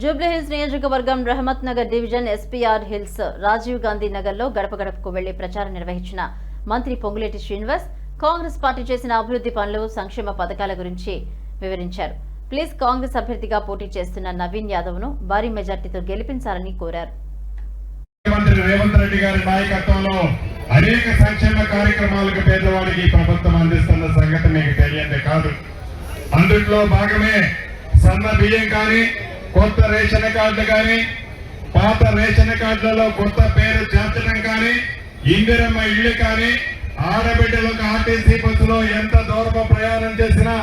జూబ్లీహిల్స్ నియోజకవర్గం Rahmat Nagar division SPR hills Rajiv Gandhi Nagar లో గడప గడపకు వెళ్లి ప్రచారం నిర్వహించిన మంత్రి పొంగులేటి శ్రీనివాస్ కాంగ్రెస్ పార్టీ చేసిన అభివృద్ధి పనులు సంక్షేమ పథకాల గురించి వివరించారు. ప్లీజ్ కాంగ్రెస్ అభ్యర్థిగా పోటీ చేస్తున్న నవీన్ యాదవ్ ను భారీ మెజార్టీతో గెలిపించాలని కోరారు. మంత్రి రేవంత్ రెడ్డి గారి నాయకత్వంలో అనేక సంక్షేమ కార్యక్రమాలకు పేదవాడికి ప్రభుత్వం అందిస్తున్న సంగతి మీకు తెలియందే కాదు. అందులో భాగమే సన్న బియ్యం కానీ, కొత్త రేషన్ కార్డులు కానీ, పాత రేషన్ కార్డులలో కొత్త పేరు చేర్చడం కానీ, ఇందిరమ్మ ఇళ్లు కానీ, ఆడబిడ్డలకు ఆర్టీసీ బస్సులో ఎంత దూరం ప్రయాణం చేసినా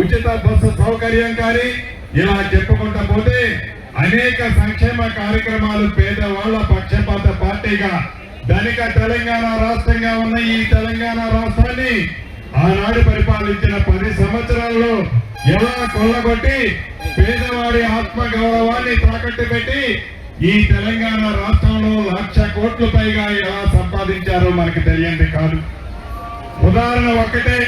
ఉచిత బస్సు సౌకర్యం కానీ, ఇలా చెప్పుకుంటా పోతే అనేక సంక్షేమ కార్యక్రమాలు పేదవాళ్ల పక్షపాత పార్టీగా ధనిక తెలంగాణ రాష్ట్రంగా ఉన్న ఈ తెలంగాణ రాష్ట్రాన్ని ఆనాడు పరిపాలించిన 10 సంవత్సరాల్లో ఎలా కొల్లగొట్టి పేదవాడి ఆత్మ గౌరవాన్ని తాకట్టు పెట్టి ఈ తెలంగాణ రాష్ట్రంలో 1,00,000 కోట్ల పైగా ఎలా సంపాదించారో మనకు తెలియంది కాదు. ఉదాహరణ ఒక్కటే,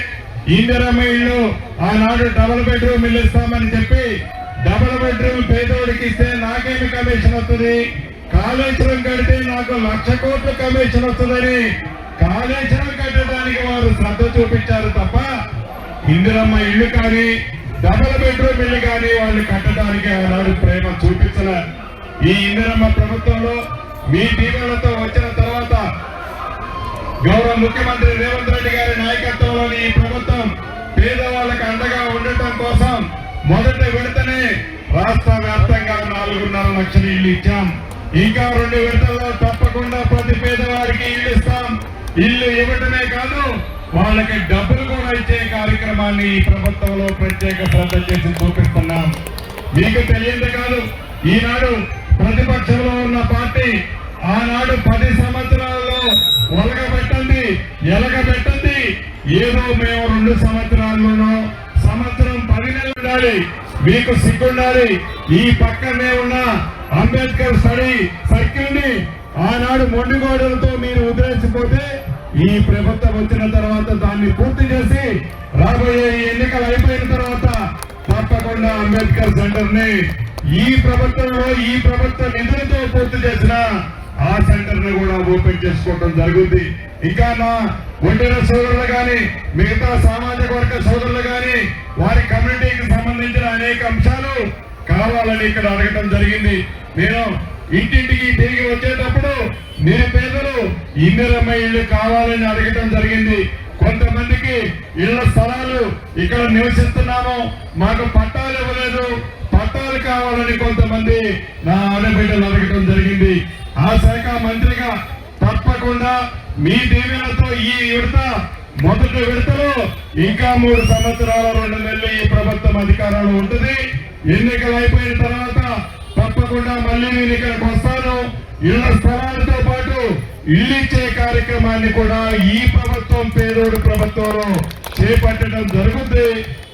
ఇందిరమ్మ ఇల్లు ఆనాడు డబుల్ బెడ్రూమ్ ఇల్లు ఇస్తామని చెప్పి డబుల్ బెడ్రూమ్ పేదోడికి ఇస్తే నాకేమి కమిషన్ వస్తుంది, కాళేశ్వరం కడితే నాకు 1,00,000 కోట్ల కమిషన్ వస్తుందని కాళేశ్వరం కట్టడానికి వారు శ్రద్ధ చూపించారు తప్ప ఇందిరమ్మ ఇల్లు కానీ డబుల్ బెడ్రూమ్ ఇల్లు కానీ వాళ్ళు కట్టడానికి ఆనాడు ప్రేమ చూపించల. ఈ ఇందిరమ్మ ప్రభుత్వంలో మీ దీవెనలతో వచ్చిన తర్వాత గౌరవ ముఖ్యమంత్రి రేవంత్ రెడ్డి గారి నాయకత్వంలోని ఈ ప్రభుత్వం పేదవాళ్ళకు అండగా ఉండటం కోసం మొదటి విడతనే రాష్ట్ర వ్యాప్తంగా 4.5 లక్షల ఇల్లు ఇచ్చాం. ఇంకా 2 విడతల్లో తప్పకుండా ప్రతి పేదవారికి ఇల్లు ఇస్తాం. ఇల్లు ఇవ్వటమే కాదు, వాళ్ళకి డబ్బులు కూడా ఇచ్చే కార్యక్రమాన్ని ఈ ప్రభుత్వంలో ప్రత్యేక శ్రద్ధ చేసి చూపిస్తున్నాం. మీకు తెలియదు కాదు, ఈనాడు ప్రతిపక్షంలో ఉన్న పార్టీ ఆనాడు 10 సంవత్సరాల్లో ఎలగబెట్టండి ఏదో మేము 2 సంవత్సరాల్లోనో సంవత్సరం 10 నెలలు ఉండాలి, మీకు సిగ్గుండాలి. ఈ పక్కనే ఉన్న అంబేద్కర్ స్టడీ సర్కిల్ ని ఆనాడు మొండిగోడలతో మీరు వదిలేసిపోతే ఈ ప్రభుత్వం వచ్చిన తర్వాత దాన్ని పూర్తి చేసి రాబోయే ఎన్నికలు అయిపోయిన తర్వాత తప్పకుండా అంబేద్కర్ సెంటర్ ని ఈ ప్రభుత్వంలో ఈ ప్రభుత్వ నిధులతో పూర్తి చేసిన ఆ సెంటర్ ని కూడా ఓపెన్ చేసుకోవడం జరుగుతుంది. ఇంకా నా ఒంటరి సోదరులు కానీ, మిగతా సామాజిక వర్గ సోదరులు కానీ, వారి కమ్యూనిటీకి సంబంధించిన అనేక అంశాలు కావాలని ఇక్కడ అడగటం జరిగింది. నేను ఇంటింటికి తిరిగి వచ్చేటప్పుడు నిరుపేదలు ఇందిరమ్మ ఇల్లు కావాలని అడగటం జరిగింది. కొంతమందికి ఇళ్ల స్థలాలు ఇక్కడ నివసిస్తున్నాము, మాకు పట్టాలు ఇవ్వలేదు, పట్టాలు కావాలని కొంతమంది నా ఆడబిడ్డలు అడగటం జరిగింది. ఆ శాఖ మంత్రిగా తప్పకుండా మీ దీవెనతో ఈ విడత మొదటి విడతలో ఇంకా 3 సంవత్సరాల 2 నెలలు ఈ ప్రభుత్వం అధికారంలో ఉంటుంది. ఎన్నికలు అయిపోయిన తర్వాత తప్పకుండా మళ్ళీ నేను ఇక్కడికి వస్తాను. ఇళ్ల స్థలాలతో పాటు ఇల్లు ఇచ్చే కార్యక్రమాన్ని కూడా ఈ ప్రభుత్వం పేదోడు ప్రభుత్వంలో చేపట్టడం జరుగుతుంది.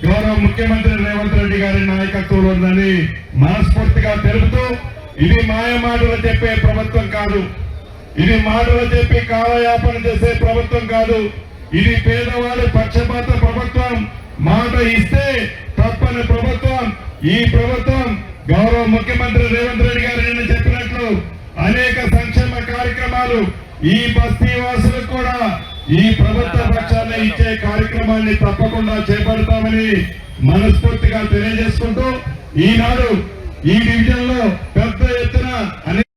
గౌరవ ముఖ్యమంత్రి రేవంత్ రెడ్డి గారి నాయకత్వంలో ఉందని మనస్ఫూర్తిగా తెలుపుతూ, ఇది మాయ మాటలు చెప్పే ప్రభుత్వం కాదు, ఇది మాటలు చెప్పి కాలయాపన చేసే ప్రభుత్వం కాదు, ఇది పేదవాడి పక్షపాత ప్రభుత్వం. మాట ఇస్తే తప్పని ప్రభుత్వం. ఈ ప్రభుత్వం గౌరవ ముఖ్యమంత్రి రేవంత్ రెడ్డి గారు నిన్న చెప్పినట్లు అనేక సంక్షేమ కార్యక్రమాలు ఈ బస్తీ వాసులకు కూడా ఈ ప్రభుత్వ పక్షాన్ని ఇచ్చే కార్యక్రమాన్ని తప్పకుండా చేపడతామని మనస్ఫూర్తిగా తెలియజేసుకుంటూ, ఈనాడు ఈ డివిజన్ లో పెద్ద ఎత్తున